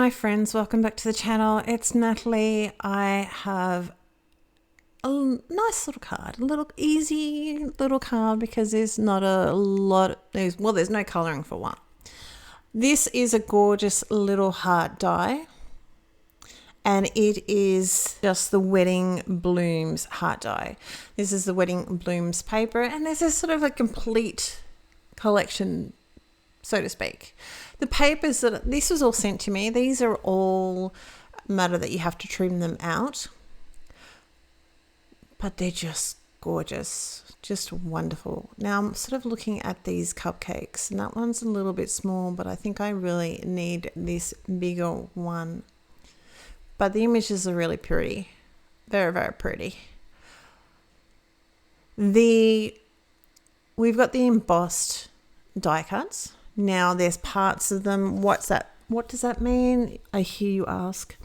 my friends, welcome back to the channel. It's Natalie. I have a nice little card, a little easy little card because there's not a lot, there's no colouring for one. This is a gorgeous little heart die and it is just the Wedding Blooms heart die. This is the Wedding Blooms paper and this is sort of a complete collection, so to speak. The papers that this was all sent to me, these are all matter that you have to trim them out, but they're just gorgeous, just wonderful. Now I'm sort of looking at these cupcakes and that one's a little bit small, but I think I really need this bigger one. But the images are really pretty, very, very pretty. We've got the embossed die cuts. Now there's parts of them. What's that? What does that mean? I hear you ask.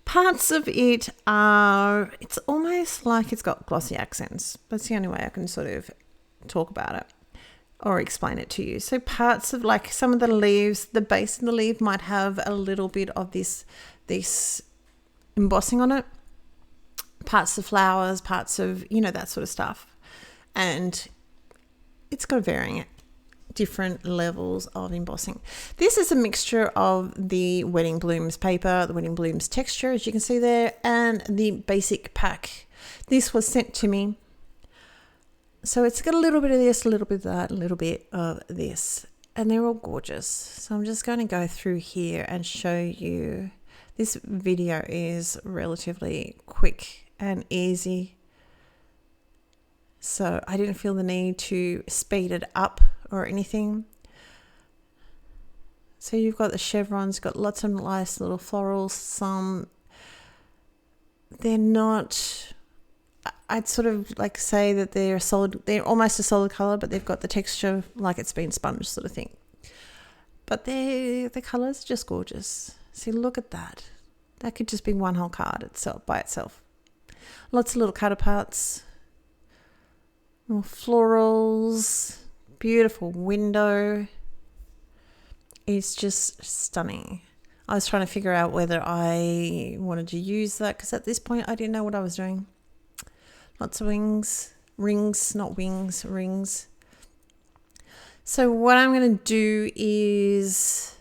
Parts of it are, it's almost like it's got glossy accents. That's the only way I can sort of talk about it or explain it to you. So parts of, like, some of the leaves, the base of the leaf might have a little bit of this embossing on it. Parts of flowers, parts of, that sort of stuff. And it's got varying different levels of embossing. This is a mixture of the Wedding Blooms paper, the Wedding Blooms texture, as you can see there, and the basic pack. This was sent to me. So it's got a little bit of this, a little bit of that, a little bit of this, and they're all gorgeous. So I'm just going to go through here and show you. This video is relatively quick and easy. So I didn't feel the need to speed it up or anything. So you've got the chevrons, got lots of nice little florals. Some, they're not, I'd sort of like say that they're solid, they're almost a solid color, but they've got the texture like it's been sponged sort of thing. But the colors are just gorgeous. See, look at that. That could just be one whole card itself by itself. Lots of little cutter parts, more florals. Beautiful window. It's just stunning. I was trying to figure out whether I wanted to use that because at this point I didn't know what I was doing. Lots of rings, not wings, rings. So what I'm going to do is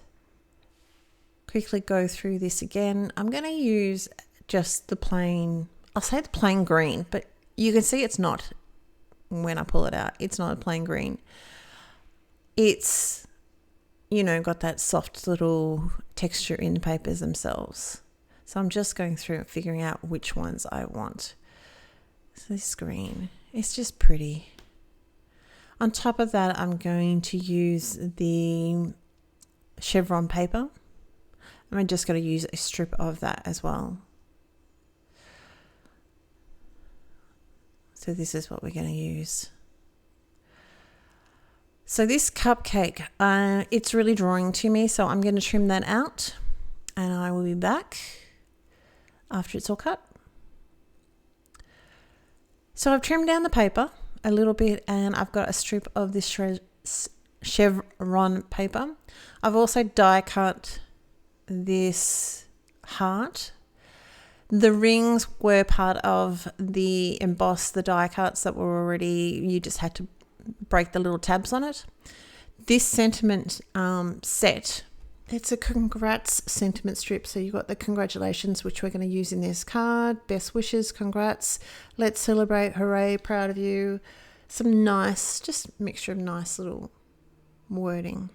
quickly go through this again. I'm going to use just the plain, I'll say the plain green, but you can see it's not. When I pull it out, it's not a plain green. It's, got that soft little texture in the papers themselves. So I'm just going through and figuring out which ones I want. So this green, it's just pretty. On top of that, I'm going to use the chevron paper. I'm just going to use a strip of that as well. So this is what we're going to use. So this cupcake, it's really drawing to me, so I'm going to trim that out and I will be back after it's all cut. So I've trimmed down the paper a little bit and I've got a strip of this chevron paper. I've also die cut this heart. The rings were part of the embossed, the die cuts that were already, you just had to break the little tabs on it. This sentiment set, it's a congrats sentiment strip. So you've got the congratulations, which we're going to use in this card. Best wishes, congrats, let's celebrate, hooray, proud of you. Some nice, just mixture of nice little wording.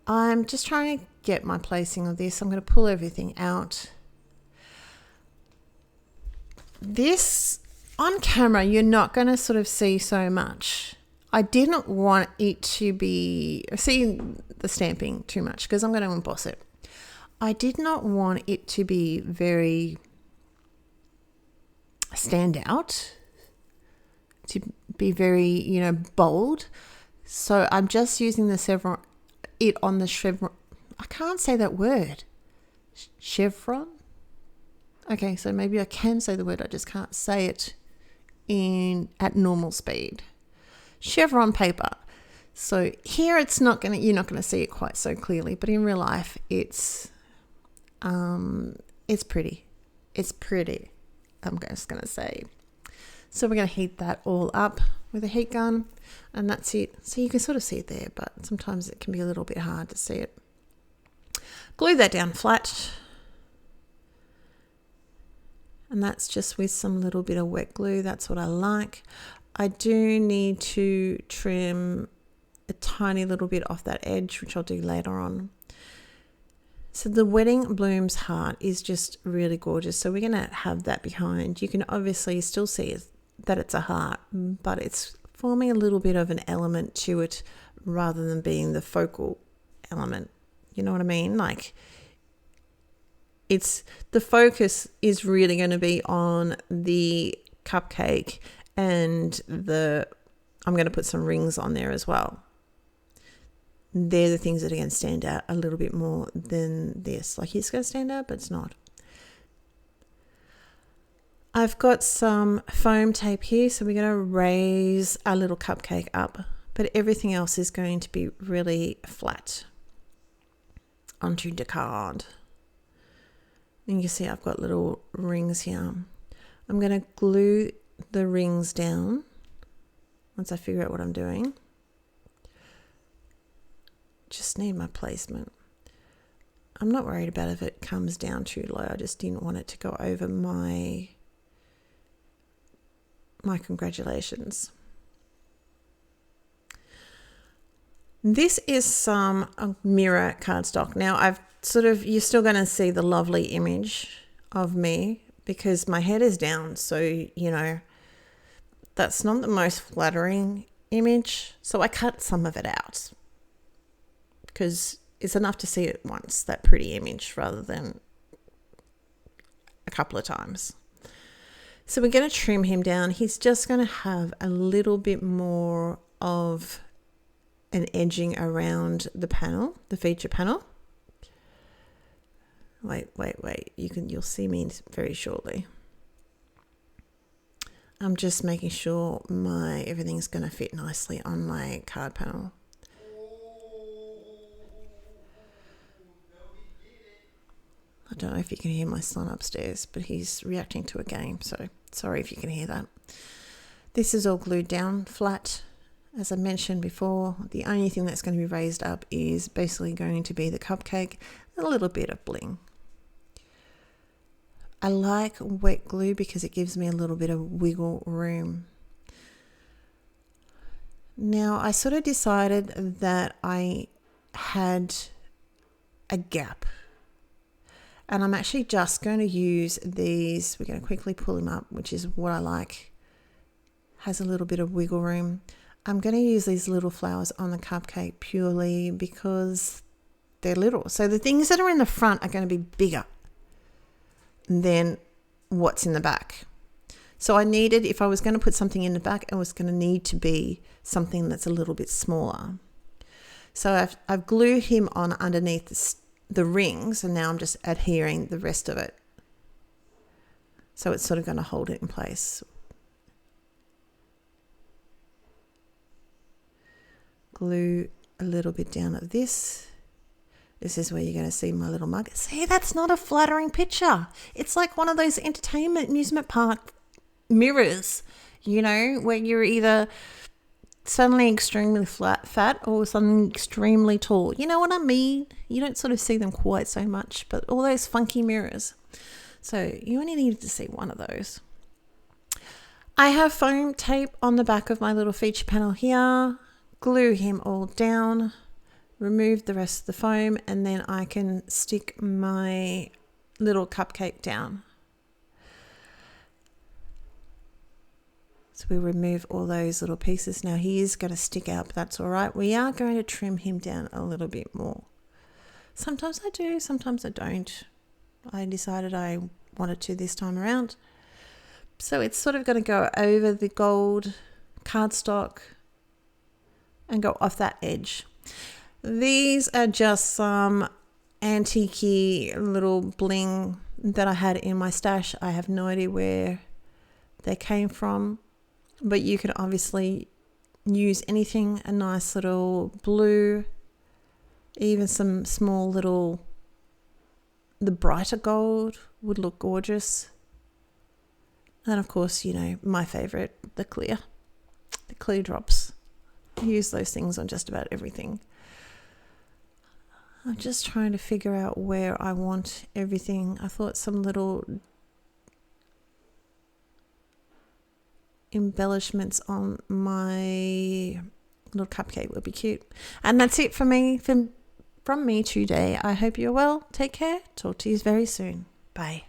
I'm just trying to get my placing of this. I'm going to pull everything out. This on camera you're not going to sort of see so much. I didn't want it to be seeing the stamping too much because I'm going to emboss it. I did not want it to be very stand out, to be very bold. So I'm just using the chevron, it on the chevron. I can't say that word. Chevron. Okay, so maybe I can say the word, I just can't say it at normal speed. Chevron paper. So here it's not going to, you're not going to see it quite so clearly, but in real life it's It's pretty. It's pretty, I'm just going to say. So we're going to heat that all up with a heat gun, and that's it. So you can sort of see it there, but sometimes it can be a little bit hard to see it. Glue that down flat. And that's just with some little bit of wet glue. That's what I like. I do need to trim a tiny little bit off that edge, which I'll do later on. So the Wedding Blooms heart is just really gorgeous. So we're going to have that behind. You can obviously still see that it's a heart, but it's forming a little bit of an element to it rather than being the focal element. You know what I mean? Like, it's the focus is really going to be on the cupcake, and I'm going to put some rings on there as well. They're the things that are going to stand out a little bit more than this. Like, it's going to stand out, but it's not. I've got some foam tape here, so we're going to raise our little cupcake up, but everything else is going to be really flat onto the card. And you can see I've got little rings here. I'm going to glue the rings down once I figure out what I'm doing. Just need my placement. I'm not worried about if it comes down too low. I just didn't want it to go over my congratulations. This is some mirror cardstock. Now you're still going to see the lovely image of me because my head is down. So, you know, that's not the most flattering image. So I cut some of it out because it's enough to see it once, that pretty image, rather than a couple of times. So we're going to trim him down. He's just going to have a little bit more of an edging around the panel, the feature panel. Wait. You'll see me very shortly. I'm just making sure everything's going to fit nicely on my card panel. I don't know if you can hear my son upstairs, but he's reacting to a game, so sorry if you can hear that. This is all glued down flat. As I mentioned before, the only thing that's going to be raised up is basically going to be the cupcake, and a little bit of bling. I like wet glue because it gives me a little bit of wiggle room. Now, I sort of decided that I had a gap. And I'm actually just going to use these. We're going to quickly pull him up, which is what I like. Has a little bit of wiggle room. I'm going to use these little flowers on the cupcake purely because they're little. So the things that are in the front are going to be bigger than what's in the back. So I needed, if I was going to put something in the back, it was going to need to be something that's a little bit smaller. So I've glued him on underneath the rings, and now I'm just adhering the rest of it. So it's sort of going to hold it in place. Glue a little bit down at this. This is where you're going to see my little mug. See, that's not a flattering picture. It's like one of those amusement park mirrors, you know, where you're either suddenly extremely fat or something extremely tall. You know what I mean? You don't sort of see them quite so much, but all those funky mirrors. So you only need to see one of those. I have foam tape on the back of my little feature panel here. Glue him all down. Remove the rest of the foam, and then I can stick my little cupcake down. So we remove all those little pieces. Now he is going to stick out, but that's all right. We are going to trim him down a little bit more. Sometimes I do, sometimes I don't. I decided I wanted to this time around. So it's sort of going to go over the gold cardstock and go off that edge. These are just some antique little bling that I had in my stash. I have no idea where they came from, but you can obviously use anything, a nice little blue, even some small little the brighter gold would look gorgeous. And of course, my favorite, the clear drops. I use those things on just about everything. I'm just trying to figure out where I want everything. I thought some little embellishments on my little cupcake would be cute. And that's it for me, from me today. I hope you're well. Take care. Talk to you very soon. Bye.